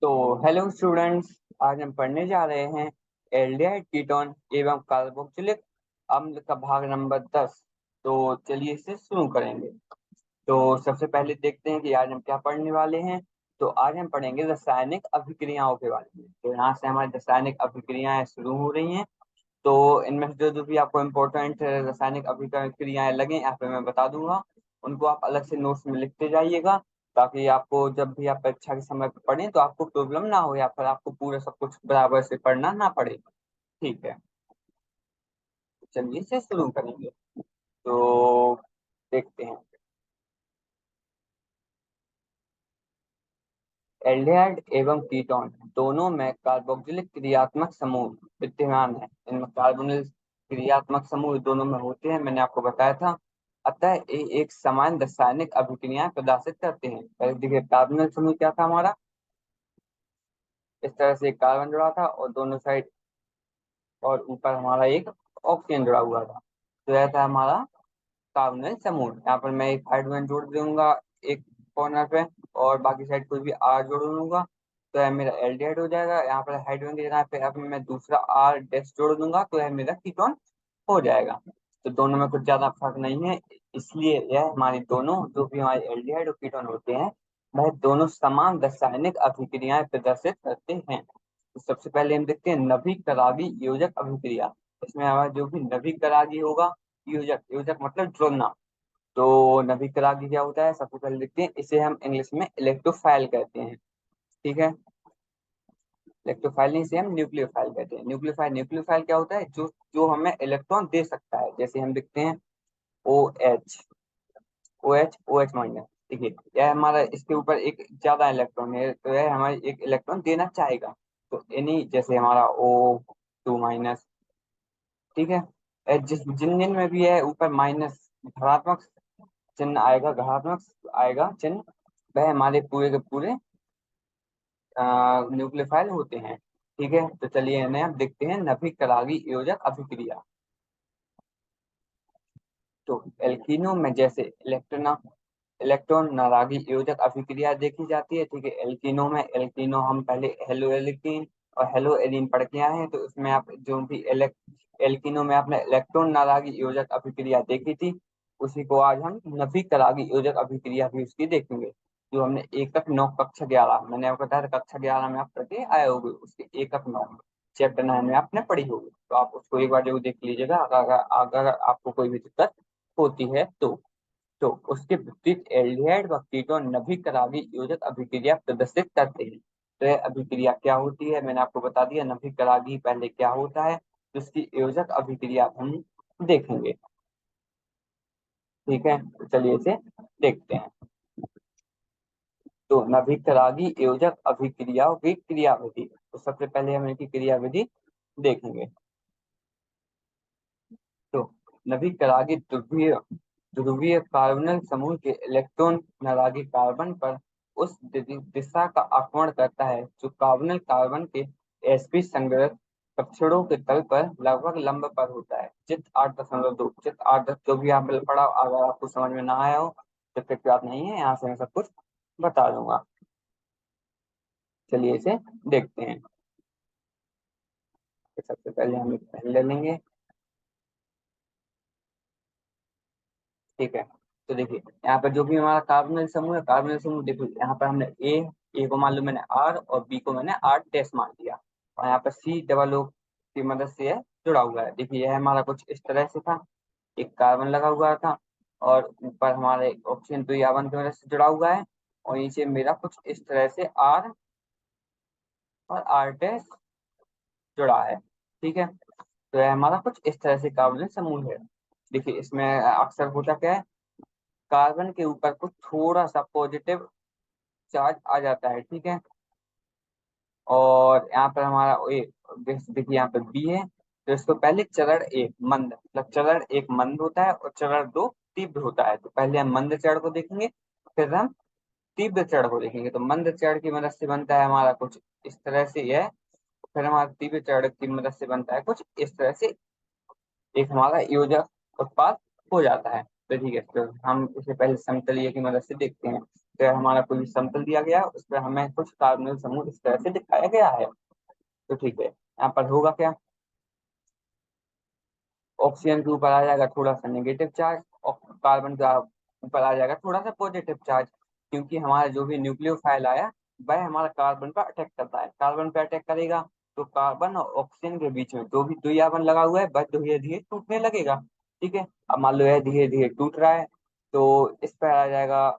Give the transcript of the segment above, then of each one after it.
तो hello students, आज हम पढ़ने जा रहे हैं एल्डिहाइड कीटोन एवं कार्बोक्सिलिक अम्ल का भाग नंबर 10। तो चलिए इसे शुरू करेंगे। तो सबसे पहले देखते हैं कि आज हम क्या पढ़ने वाले हैं। तो आज हम पढ़ेंगे रासायनिक अभिक्रियाओं के बारे में। तो यहाँ से हमारी रासायनिक अभिक्रियाएं शुरू हो रही हैं। तो इनमें से जो जो भी आपको इम्पोर्टेंट रासायनिक अभिक्रियाएं लगे यहाँ पे मैं बता दूंगा। उनको आप अलग से नोट्स में लिखते जाइएगा, ताकि आपको जब भी आप परीक्षा के समय पर पढ़ें तो आपको प्रॉब्लम ना हो, या फिर आपको पूरा सब कुछ बराबर से पढ़ना ना पड़े। ठीक है, चलिए से शुरू करेंगे। तो देखते हैं। एल्डिहाइड एवं कीटोन दोनों में कार्बोक्सिलिक क्रियात्मक समूह विद्यमान है। इनमें कार्बोनिल क्रियात्मक समूह दोनों में होते हैं, मैंने आपको बताया था। अतः ये एक समान रासायनिक अभिक्रियाएं प्रदर्शित करते हैं। पहले देखिए, कार्बोनिल समूह क्या था हमारा। इस तरह से एक कार्बन जुड़ा था और दोनों साइड और ऊपर हमारा एक ऑक्सीजन जुड़ा हुआ था। तो यह था हमारा कार्बोनिल समूह। यहाँ पर मैं एक हाइड्रोजन जोड़ दूंगा एक कॉर्नर पे, और बाकी साइड कोई भी आर जोड़ दूंगा, तो यह मेरा एल्डिहाइड हो जाएगा। यहाँ पर हाइड्रोजन की जगह पे अब मैं दूसरा आर डैश जोड़ दूंगा, तो यह मेरा कीटोन हो जाएगा। तो दोनों में कुछ ज्यादा फर्क नहीं है, इसलिए यह हमारी दोनों जो भी हमारे एल्डिहाइड और कीटोन होते हैं, वह दोनों समान रासायनिक अभिक्रियाएं प्रदर्शित करते हैं। तो सबसे पहले हम देखते हैं नवीकरागी योजक अभिक्रिया। इसमें हमारा जो भी नवीकरागी होगा, योजक योजक मतलब जोड़ना। तो नवीकरागी क्या होता है, सबसे पहले देखते हैं। इसे हम इंग्लिश में इलेक्ट्रोफाइल कहते हैं। ठीक है, इलेक्ट्रोफाइल नहीं, इसे हम न्यूक्लियोफाइल कहते हैं। न्यूक्लियोफाइल न्यूक्लियोफाइल क्या होता है, जो जो हमें इलेक्ट्रॉन दे सकता है। जैसे हम देखते हैं O H, O H minus. देखिए, यह हमारा इसके ऊपर एक ज्यादा इलेक्ट्रॉन है, तो यह हमारे एक इलेक्ट्रॉन देना चाहेगा। तो यानी जैसे हमारा O2 माइनस। ठीक है, जिस जिन जिन में भी है ऊपर माइनस धनात्मक चिन्ह आएगा, धनात्मक आएगा चिन्ह, वह हमारे पूरे के पूरे न्यूक्लियोफाइल होते हैं। ठीक है, तो चलिए इन्हें अब देखते हैं नवीकरागी योजक अभिक्रिया। तो एल्कीनो में जैसे इलेक्ट्रॉन नारागी योजक अभिक्रिया देखी जाती है। ठीक है, एल्कीनो में एल्कीनो हम पहले हेलो एल्कीन और हेलो एलीन पढ़ के आए हैं। तो इसमें आप जो भी एल्कीनो में आपने इलेक्ट्रॉन नारागी योजक अभिक्रिया देखी थी, उसी को आज हम नवीकरागी योजक अभिक्रिया भी उसकी देखेंगे। जो हमने एकक नौ कक्षा 11, मैंने आपको बताया था कक्षा 11 में आप पढ़ के आए होंगे, उसके एकक नौ चैप्टर 9 में आपने पढ़ी होगी। तो आप उसको एक बार जरूर देख लीजिएगा, अगर आपको कोई भी दिक्कत होती है तो उसके विपरीत एल्डिहाइड व कीटोन नवीकरागी योजक अभिक्रिया प्रदर्शित करते हैं। तो यह अभिक्रिया क्या होती है, मैंने आपको बता दिया। नवीकरागी पहले क्या होता है, तो उसकी योजक अभिक्रिया हम देखेंगे। ठीक है, तो चलिए इसे देखते हैं। तो नवीकरागी योजक अभिक्रियाओं की क्रियाविधि। तो सबसे पहले हम इनकी क्रियाविधि देखेंगे। तो नवीकरागी ध्रुवीय ध्रुवीय कार्बोनिल समूह के इलेक्ट्रॉन नारागी कार्बन पर उस दिशा का आक्रमण करता है जो कार्बोनिल कार्बन के sp संग्रहित कक्षणों के तल पर लगभग लंब पर होता है। चित्र 8.2, चित्र 8 जो भी आपने पढ़ा, अगर आपको समझ में ना आया हो तो फिर बात नहीं है, यहाँ से मैं सब कुछ बता दूंगा। चलिए इसे देखते हैं। तो सबसे पहले हम एक पेन ले लेंगे। ठीक है, तो देखिए यहाँ पर जो भी हमारा कार्बोनिल समूह है, कार्बोनिल समूह देखो, यहाँ पर हमने ए को मान लो मैंने आर और बी को मैंने आर डैश मान लिया, और यहाँ पर सी डबल ओ की मदद से यह जुड़ा हुआ है। देखिए यह हमारा कुछ इस तरह से था, एक कार्बन लगा हुआ था और ऊपर हमारे ऑक्सीजन तो यावन की मदद से जुड़ा हुआ है, और नीचे मेरा कुछ इस तरह से आर और आर डैश जुड़ा है। ठीक है, तो यह हमारा कुछ इस तरह से कार्बोनिल समूह है। देखिए इसमें अक्सर होता क्या है, कार्बन के ऊपर कुछ थोड़ा सा पॉजिटिव चार्ज आ जाता है। ठीक है, और यहाँ पर हमारा ए, देखिए यहाँ पर बी है। तो इसको पहले चरण एक मंद, मतलब चरण एक मंद होता है और चरण दो तीव्र होता है। तो पहले हम मंद चरण को देखेंगे, फिर हम तीव्र चरण को देखेंगे। तो मंद चरण की मदद से बनता है हमारा कुछ इस तरह से यह, फिर हमारा तीव्र चरण की मदद से बनता है कुछ इस तरह से, एक हमारा योजक उत्पाद हो जाता है। तो ठीक है, तो हम इसे पहले समतलीय की मदद से देखते हैं। तो हमारा कोई समतल दिया गया है, उस पर हमें कुछ कार्बोनिल समूह इस तरह से दिखाया गया है। तो ठीक है, यहाँ पर होगा क्या, ऑक्सीजन के ऊपर आ जाएगा थोड़ा सा नेगेटिव चार्ज और कार्बन का ऊपर आ जाएगा थोड़ा सा पॉजिटिव चार्ज, क्योंकि हमारा जो भी न्यूक्लियोफाइल आया वह हमारा कार्बन पर अटैक करता है। कार्बन पर अटैक करेगा तो कार्बन और ऑक्सीजन के बीच में जो भी द्विआवन लगा हुआ है वह धीरे धीरे टूटने लगेगा। ठीक है, अब मान लो यह धीरे धीरे टूट रहा है, तो इस पर आ जाएगा,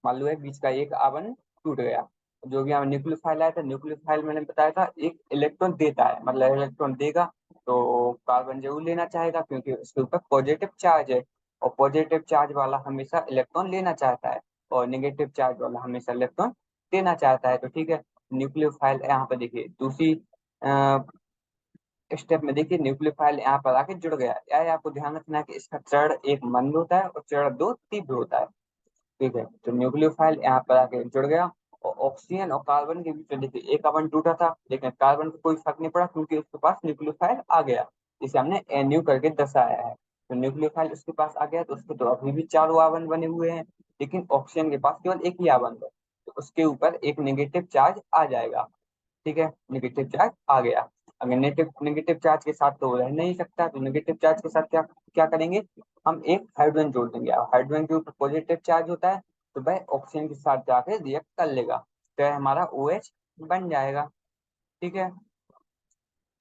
मान लो है बीच का एक आवन टूट गया। जो भी हमें न्यूक्लियोफाइल आया था, न्यूक्लियोफाइल मैंने बताया था एक इलेक्ट्रॉन देता है, मतलब इलेक्ट्रॉन देगा तो कार्बन जरूर लेना चाहेगा क्योंकि उसके ऊपर पॉजिटिव चार्ज है, और पॉजिटिव चार्ज वाला हमेशा इलेक्ट्रॉन लेना चाहता है और नेगेटिव चार्ज वाला हमेशा इलेक्ट्रॉन देना चाहता है। तो ठीक है, न्यूक्लियोफाइल यहाँ पर देखिए दूसरी स्टेप में देखिए न्यूक्लियोफाइल यहाँ पर आके जुड़ गया। या आपको ध्यान रखना है कि इसका चरण एक मंद होता है और चरण दो तीव्र होता है। ठीक है, तो न्यूक्लियोफाइल यहाँ पर आके जुड़ गया और ऑक्सीजन और कार्बन के बीच में देखिए एक बॉन्ड टूटा था, लेकिन कार्बन को कोई फर्क नहीं पड़ा क्योंकि उसके पास न्यूक्लियोफाइल आ गया, जिसे हमने NU करके दर्शाया है। तो न्यूक्लियोफाइल उसके पास आ गया तो उसके तो अभी भी चारों आवन बने हुए हैं, लेकिन ऑक्सीजन के पास केवल एक ही आवन है, तो उसके ऊपर एक नेगेटिव चार्ज आ जाएगा। ठीक है, नेगेटिव चार्ज आ गया। अगर नेगेटिव नेगेटिव चार्ज के साथ तो वो रह नहीं सकता, तो नेगेटिव चार्ज के साथ क्या क्या करेंगे, हम एक हाइड्रोजन जोड़ देंगे। अब हाइड्रोजन के ऊपर पॉजिटिव चार्ज होता है तो वह ऑक्सीजन के साथ जाके रिएक्ट कर लेगा, तो यह हमारा OH बन जाएगा। ठीक है,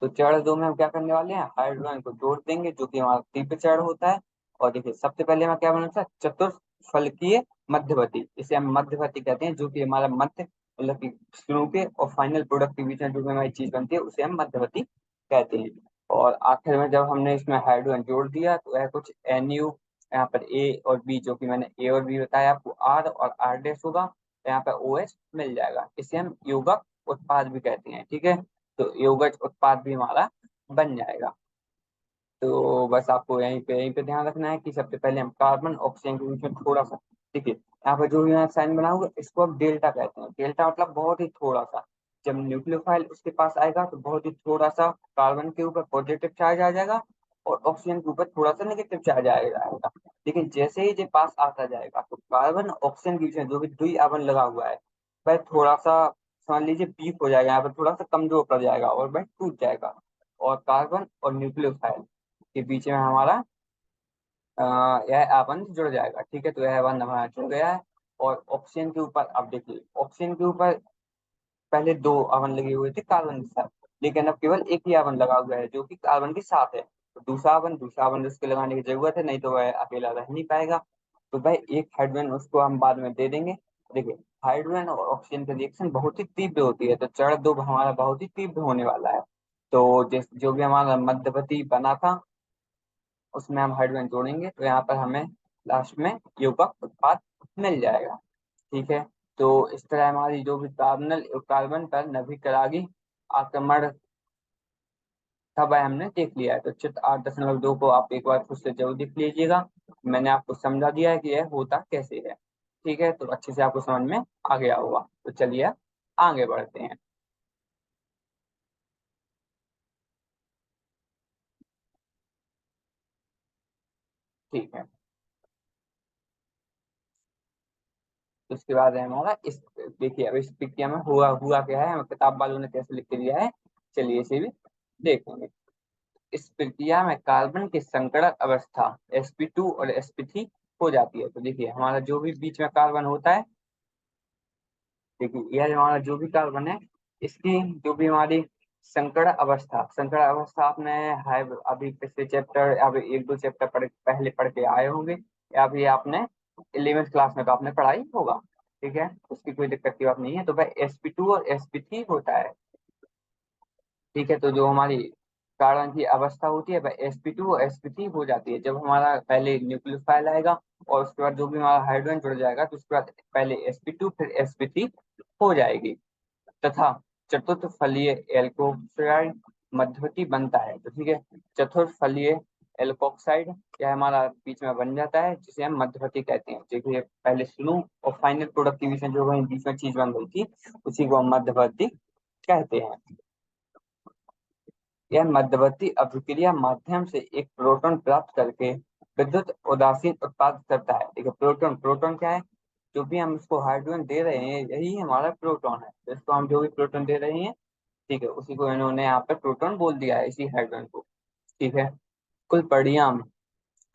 तो चरण दो में हम क्या करने वाले हैं, हाइड्रोजन को जोड़ देंगे जो कि हमारा तीव्र चरण होता है। और देखिए सबसे पहले हमें क्या बनाना है, चतुर्फलकीय मध्यवर्ती, इसे हम मध्यवर्ती कहते हैं, जो कि हमारा मध्य मतलब कि शुरू के और फाइनल प्रोडक्ट के बीच में जो भी हमारी चीज बनती है उसे हम मध्यवर्ती कहते हैं। और आखिर में जब हमने इसमें हाइड्रोजन जोड़ दिया तो यह कुछ NU, यहाँ पर A और B, जो कि मैंने A और B बताया आपको, R और R डैश होगा, तो यहाँ पर OH मिल जाएगा। इसे हम योगक उत्पाद भी कहते हैं। ठीक है, तो योगज उत्पाद भी हमारा बन जाएगा। तो बस आपको यहीं पे ध्यान रखना है कि सबसे पहले हम कार्बन ऑक्सीजन के बीच में थोड़ा सा, ठीक है, यहाँ पर जो भी मैं साइन बनाऊंगा इसको हम डेल्टा कहते हैं। डेल्टा मतलब बहुत ही थोड़ा सा, जब न्यूक्लियोफाइल उसके पास आएगा तो बहुत ही थोड़ा सा कार्बन के ऊपर पॉजिटिव चार्ज आ जाएगा और ऑक्सीजन के ऊपर थोड़ा सा नेगेटिव चार्ज आएगा। लेकिन जैसे ही ये पास आता जाएगा तो कार्बन ऑक्सीजन के बीच में जो भी द्विआवन लगा हुआ है वह थोड़ा सा, समझ लीजिए वीक हो जाएगा, यहाँ पर थोड़ा सा कमजोर पड़ जाएगा और वह टूट जाएगा, और कार्बन और न्यूक्लियोफाइल के बीच में हमारा अ, यह आबंध जुड़ जाएगा। ठीक है, तो यह बंध हमारा जुड़ गया है। और ऑक्सीजन के ऊपर अब देखिए, ऑक्सीजन के ऊपर पहले दो आवन लगे हुए थे कार्बन के साथ, लेकिन अब केवल एक ही आवन लगा हुआ है जो कि कार्बन के साथ है। तो दूसरा आवन उसके लगाने की जरूरत है, नहीं तो वह अकेला रह नहीं पाएगा। तो भाई एक हाइड्रोजन उसको हम बाद में दे देंगे। देखिए, हाइड्रोजन और ऑक्सीजन की रिएक्शन बहुत ही तीव्र होती है, तो चरण दो हमारा बहुत ही तीव्र होने वाला है। तो जिस जो भी हमारा मध्यवर्ती बना था उसमें हम हाइड्रोजन जोड़ेंगे तो यहाँ पर हमें लास्ट में योगक उत्पाद मिल जाएगा। ठीक है, तो इस तरह हमारी जो भी कार्बन पर नभीकरागी आक्रमण था वह हमने देख लिया है। तो चित्र 8.2 को आप एक बार खुद से जरूर देख लीजिएगा, मैंने आपको समझा दिया है कि यह होता कैसे है। ठीक है, तो अच्छे से आपको समझ में आ गया होगा। तो चलिए आगे बढ़ते हैं। ठीक है, तो उसके बाद है हमारा इस, देखिए अब इस प्रक्रिया में हुआ हुआ क्या है, हमें किताब वालों ने कैसे लिख के दिया है, चलिए इसे भी देखेंगे। इस प्रक्रिया में कार्बन की संकरक अवस्था sp2 और sp3 हो जाती है। तो देखिए हमारा जो भी बीच में कार्बन होता है, देखिए यह हमारा जो भी कार्बन है इसकी जो भी हमारी संकरण अवस्था आपने हाई अभी पिछले चैप्टर, अभी एक दो चैप्टर पहले पढ़ के आए होंगे, या अभी आपने 11th क्लास में तो आपने पढ़ाई होगा। ठीक है, उसकी कोई दिक्कत की बात नहीं है। तो भाई sp2 और sp3 होता है। ठीक है, तो जो हमारी कार्बन की अवस्था होती है वह sp2 और sp3 हो जाती है जब हमारा पहले न्यूक्लियोफाइल आएगा, और उसके बाद जो भी हमारा हाइड्रोजन जुड़ जाएगा तो उसके बाद पहले sp2 फिर sp3 हो जाएगी, तथा चतुर्थ फलीय एल्कोक्साइड मध्यवर्ती बनता है। तो ठीक है, चतुर्थ फलीय एल्कोक्साइड यह हमारा बीच में बन जाता है, जिसे हम मध्यवर्ती कहते हैं। देखिए पहले शुरू और फाइनल प्रोडक्ट के बीच में जो वही बीच में चीज बन रही थी उसी को हम मध्यवर्ती कहते हैं। यह मध्यवर्ती अभिक्रिया माध्यम से एक प्रोटॉन प्राप्त करके विद्युत उदासीन उत्पाद करता है। देखिए प्रोटॉन, प्रोटॉन क्या है, जो भी हम इसको हाइड्रोजन दे रहे हैं यही हमारा प्रोटॉन है। तो इसको हम जो भी प्रोटॉन दे रहे हैं, ठीक है, उसी को इन्होंने यहाँ पे प्रोटॉन बोल दिया है, इसी हाइड्रोजन को। ठीक है। कुल परिणाम,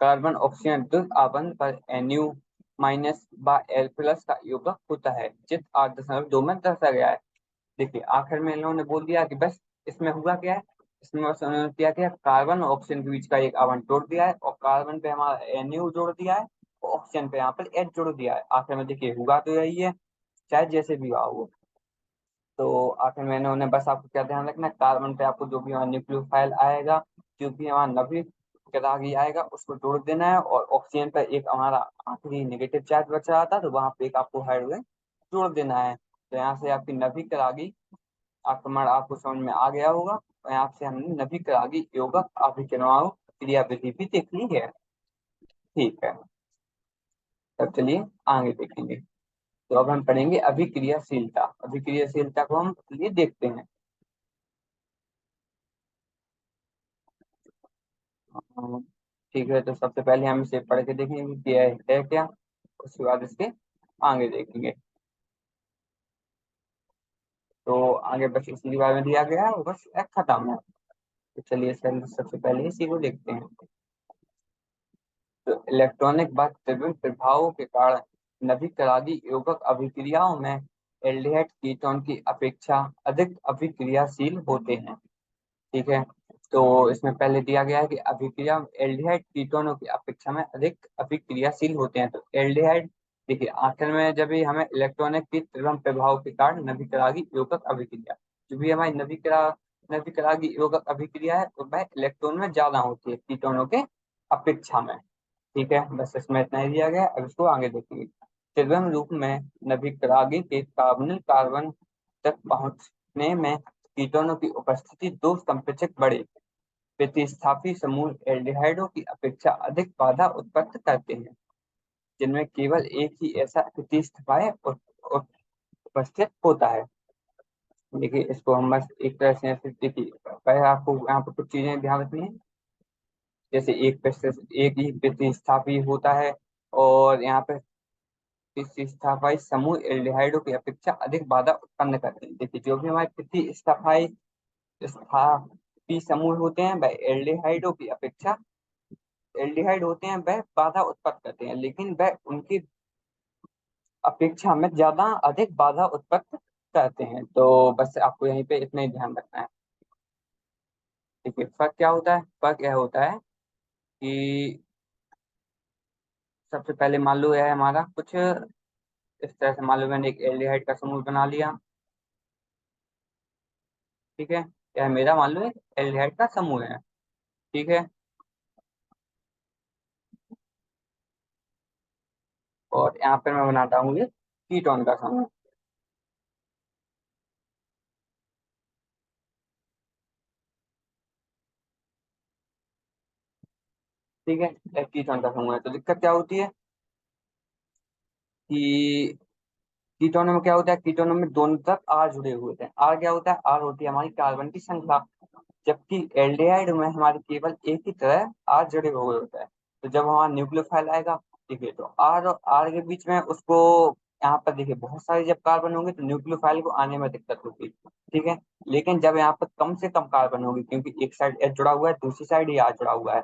कार्बन ऑक्सीजन द्वितीय आबंध पर NU माइनस बा L प्लस का योगक होता है, चित्र 8.2 में दर्शाया गया है। देखिए आखिर में इन्होंने बोल दिया कि बस इसमें हुआ क्या है, इसमें बस उन्होंने क्या किया, कार्बन और ऑक्सीजन के बीच का एक आबंध तोड़ दिया है, और कार्बन पे हमारा NU जोड़ दिया है, और ऑक्सीजन पे यहाँ पर H जोड़ दिया है। आखिर में देखिए हुआ तो यही है, चाहे जैसे भी हुआ हो। तो आखिर में इन्होंने बस आपको क्या ध्यान रखना है, कार्बन पे आपको जो भी हमारा न्यूक्लियोफाइल आएगा, जो भी हमारा नवीन करागी आएगा, उसको जोड़ देना है, और ऑक्सीजन पर एक हमारा आखिरी नेगेटिव चार्ज बच रहा था, तो वहां पे एक आपको हाइड्रोजन जोड़ देना है। तो यहाँ से आपकी नवी करागी आक्रमण आपको समझ में आ गया होगा, और यहाँ से हमने नवी करागी योगक अभिक्रियाओं क्रियाविधि भी देख ली है। ठीक है, तब चलिए आगे देखेंगे। तो अब हम पढ़ेंगे अभिक्रियाशीलता। अभिक्रियाशीलता को हम चलिए देखते हैं। हाँ, ठीक है, तो सबसे पहले हम इसे पढ़ के देखेंगे कि यह है क्या, उसके बाद इसके आगे देखेंगे। तो आगे बस इसी के बारे में दिया गया है, वो बस खत्म है। तो चलिए सबसे पहले इसी को देखते हैं। तो इलेक्ट्रॉनिक व त्रिविम प्रभावों के कारण नवीकरणीय यौगिक अभिक्रियाओं में एल्डिहाइड कीटोन की अपेक्षा अधिक अभिक्रियाशील होते हैं। ठीक है। तो इसमें पहले दिया गया है कि अभिक्रिया एल्डिहाइड कीटोनों की अपेक्षा में अधिक अभिक्रियाशील होते हैं। तो एल्डिहाइड, देखिए आखिर में जब भी हमें इलेक्ट्रॉनिक की त्रिविम प्रभाव के कारण नवीकरणीय यौगिक अभिक्रिया, जो भी हमारी नवीकरणीय यौगिक अभिक्रिया है, तो वह इलेक्ट्रॉन में ज्यादा होती है कीटोनों के अपेक्षा में। ठीक है, बस इसमें इतना ही दिया गया है। अब इसको आगे देखेंगे। त्रिविम रूप में नवीकरणीय के कार्बोनिल कार्बन तक पहुंचने में कीटोनों की उपस्थिति दो संप्रेषक बड़े प्रतिस्थापी समूह एल्डिहाइडों की अपेक्षा अधिक बाधा उत्पन्न करते हैं, जिनमें केवल एक ही ऐसा प्रतिस्थापी उपस्थित होता है। देखिए इसको हम बस एक तरह से ऐसे देखिए, पहले आपको यहाँ पर कुछ चीजें ध्यान रखनी है। जैसे एक ही प्रतिस्थापी होता है, और यहाँ पे प्रतिस्थापी समूह एल्डिहाइडों की अपेक्षा अधिक बाधा उत्पन्न करते हैं। देखिए जो भी हमारे प्रतिस्थापी स्थापी समूह होते हैं वह एल्डिहाइड होते हैं, वह बाधा उत्पन्न करते हैं, लेकिन वह उनकी अपेक्षा में ज्यादा अधिक बाधा उत्पन्न करते हैं। तो बस आपको यहीं पे इतना ही ध्यान रखना है। ठीक है, फर्क क्या होता है, फर्क यह होता है कि सबसे पहले मान लो यह है हमारा कुछ इस तरह से, मान लो मैंने एक एल्डिहाइड का समूह बना लिया। ठीक है, यह मेरा मान लो एक एल्डिहाइड का समूह है। ठीक है, और यहाँ पर मैं बनाता हूँ ये कीटोन का समूह। ठीक है, यह कीटोन का समूह है। तो दिक्कत क्या होती है कि कीटोनों में क्या होता है, कीटोनों में दोनों तरफ आर जुड़े हुए होते हैं। आर क्या होता है, आर होती है हमारी कार्बन की संख्या, जबकि एल्डिहाइड में हमारे केवल एक ही तरह आर जुड़े हुए होता है। तो जब हमारा न्यूक्लियोफाइल आएगा, ठीक है, तो आर और आर के बीच में उसको, यहाँ पर देखिए बहुत सारे जब कार्बन होंगे तो न्यूक्लियोफाइल को आने में दिक्कत होगी। ठीक है, लेकिन जब यहाँ पर कम से कम कार्बन होगी, क्योंकि एक साइड एच जुड़ा हुआ है, दूसरी साइड ये आर जुड़ा हुआ है,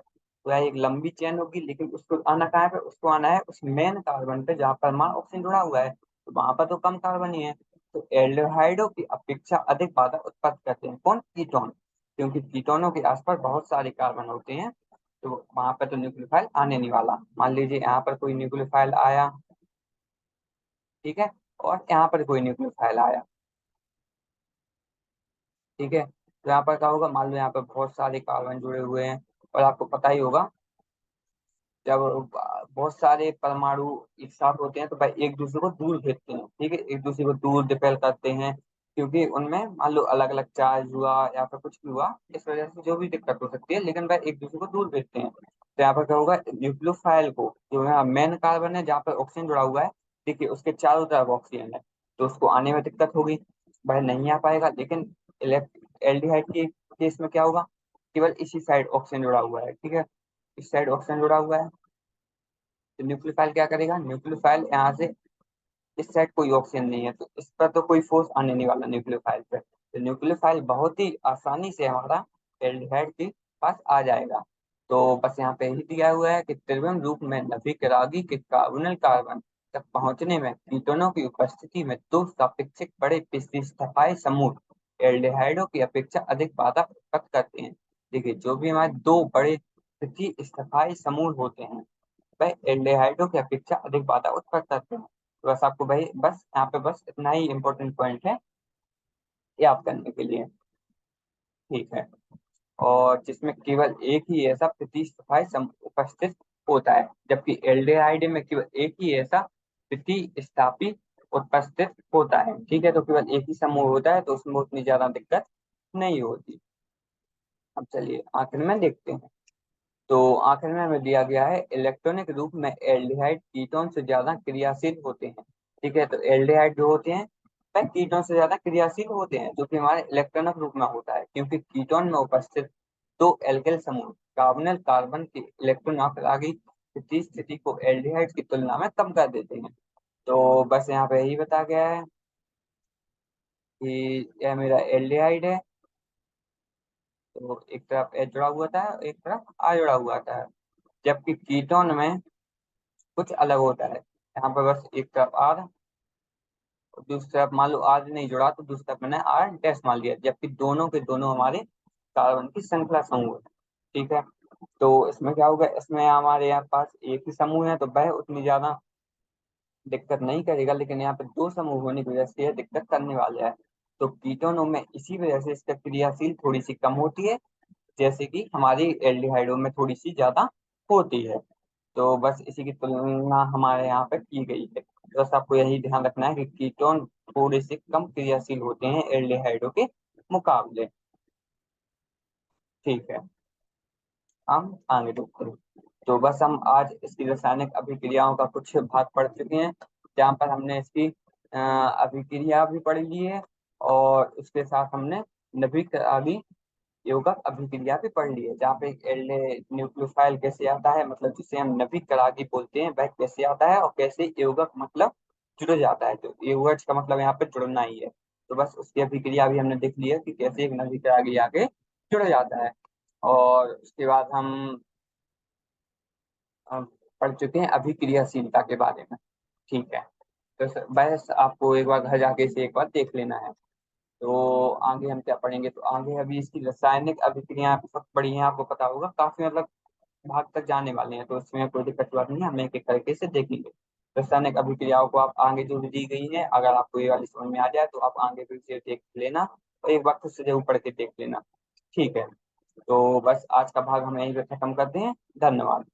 तो यह एक लंबी चेन होगी, लेकिन उसको आना कहाँ पे, उसको आना है उस मेन कार्बन पे जहाँ पर हमारा ऑक्सीजन जुड़ा हुआ है, तो वहां पर तो कम कार्बन ही है। तो एल्डिहाइडों की अपेक्षा अधिक बाधा उत्पन्न करते हैं कौन, कीटोन, क्योंकि कीटोनों के आसपास बहुत सारे कार्बन होते हैं, तो वहां पर तो न्यूक्लियोफाइल आने नहीं वाला। मान लीजिए यहाँ पर कोई न्यूक्लियोफाइल आया, ठीक है, और यहाँ पर कोई न्यूक्लियोफाइल आया। ठीक है, तो यहाँ पर क्या होगा, मान लो यहाँ पर बहुत सारे कार्बन जुड़े हुए हैं, और आपको पता ही होगा जब बहुत सारे परमाणु एक साथ होते हैं तो भाई एक दूसरे को दूर भेजते हैं। ठीक है, एक दूसरे को दूर रिपेल करते हैं, क्योंकि उनमें मान लो अलग अलग चार्ज हुआ या फिर कुछ भी हुआ, इस वजह से जो भी दिक्कत हो सकती है, लेकिन वह एक दूसरे को दूर भेजते हैं। तो यहाँ पर क्या होगा, न्यूक्लियोफाइल को, जो है मेन कार्बन है जहाँ पर ऑक्सीजन जुड़ा हुआ है, देखिए उसके चारों तरफ ऑक्सीजन है, तो उसको आने में दिक्कत होगी, वह नहीं आ पाएगा। लेकिन एल्डिहाइड के केस में क्या होगा, केवल इसी साइड ऑक्सीजन जुड़ा हुआ है। ठीक है, इस साइड ऑक्सीजन जुड़ा हुआ है, तो न्यूक्लियोफाइल क्या करेगा, न्यूक्लियोफाइल यहाँ से इस साइड कोई ऑक्सीजन नहीं है, तो इस पर तो कोई फोर्स आने नहीं वाला न्यूक्लियोफाइल पे, तो न्यूक्लियोफाइल बहुत ही आसानी से हमारा एल्डिहाइड के पास आ जाएगा। तो बस यहाँ पे ही दिया हुआ है कि त्रिविम रूप में नभिकरागी के कार्बोनिल कार्बन तक पहुंचने में कीटोनों की उपस्थिति में दो सापेक्षिक बड़े प्रतिस्थापी समूह एल्डिहाइडों की अपेक्षा अधिक बाधा उत्पन्न करते हैं। देखिए, जो भी हमारे दो बड़े प्रतिस्थापी समूह होते हैं वह एल्डिहाइडों की अपेक्षा अधिक बाधा उत्पन्न करते हैं। तो बस आपको भाई बस यहाँ पे बस इतना ही इम्पोर्टेंट पॉइंट है याद करने के लिए। ठीक है। और जिसमें केवल एक ही ऐसा प्रतिस्थापी उपस्थित होता है, जबकि एल्डिहाइड में केवल एक ही ऐसा प्रतिस्थापी उपस्थित होता है। ठीक है, तो केवल एक ही समूह होता है, तो उसमें उतनी ज्यादा दिक्कत नहीं होती। अब चलिए आखिर में देखते हैं। तो आखिर में हमें दिया गया है इलेक्ट्रॉनिक रूप में एल्डिहाइड कीटोन से ज्यादा क्रियाशील होते हैं। ठीक है, तो एल्डिहाइड जो होते हैं वह कीटोन से ज्यादा क्रियाशील होते हैं, जो कि हमारे इलेक्ट्रॉनिक रूप में होता है, क्योंकि कीटोन में उपस्थित दो एल्केल समूह कार्बोनिल कार्बन के इलेक्ट्रॉन आगे की स्थिति को एल्डिहाइड की तुलना में कम कर देते हैं। तो बस यहाँ पे यही बताया गया है कि यह मेरा एल्डिहाइड है, तो एक तरफ H जुड़ा हुआ था, एक तरफ आ जुड़ा हुआ था, जबकि कीटोन में कुछ अलग होता है। यहाँ पर बस एक तरफ आर और दूसरी तरफ मान लो आर नहीं जुड़ा, तो दूसरी तरफ मैंने आर डैश मान लिया, जबकि दोनों के दोनों हमारे कार्बन की श्रृंखला समूह है। ठीक है, तो इसमें क्या होगा, इसमें हमारे यहाँ पास एक ही समूह है तो वह उतनी ज्यादा दिक्कत नहीं करेगा, लेकिन यहाँ पे दो समूह होने की वजह से यह दिक्कत करने वाला है। तो कीटोनों में इसी वजह से इसका क्रियाशील थोड़ी सी कम होती है, जैसे कि हमारी एल्डिहाइडों में थोड़ी सी ज्यादा होती है। तो बस इसी की तुलना हमारे यहाँ पर की गई है। बस आपको यही ध्यान रखना है कि कीटोन थोड़े से कम क्रियाशील होते हैं एल्डिहाइडों के मुकाबले। ठीक है, हम आगे देखते हैं। तो बस हम आज इसकी रासायनिक अभिक्रियाओं का कुछ भाग पढ़ चुके हैं, जहाँ पर हमने इसकी अभिक्रिया भी पढ़ ली है, और उसके साथ हमने नभिक आदि योगक अभिक्रिया भी पढ़ ली है, जहाँ पे एल न्यूक्लियोफाइल कैसे आता है, मतलब जिसे हम नभिक करागी बोलते हैं, वह कैसे आता है, और कैसे योगक मतलब जुड़ जाता है। तो योगज का मतलब यहाँ पे जुड़ना ही है। तो बस उसकी अभिक्रिया भी हमने देख लिया कि कैसे एक नभिक करागी आगे जुड़ जाता है। और उसके बाद हम पढ़ चुके हैं अभिक्रियाशीलता के बारे में। ठीक है, तो बस आपको एक बार घर जाके इसे एक बार देख लेना है। तो आगे हम क्या पढ़ेंगे, तो आगे अभी इसकी रासायनिक अभिक्रिया बहुत बड़ी है, आपको पता होगा, काफी मतलब भाग तक जाने वाले हैं, तो इसमें कोई दिक्कत बात नहीं है, हम एक एक करके से देखेंगे। रासायनिक अभिक्रियाओं को आप आगे जो भी दी गई है, अगर आपको ये वाली समझ में आ जाए तो आप आगे भी इसे देख लेना, और एक बार खुद से जरूर पढ़ के देख लेना। ठीक है, तो बस आज का भाग हम यहीं पे खत्म करते हैं। धन्यवाद।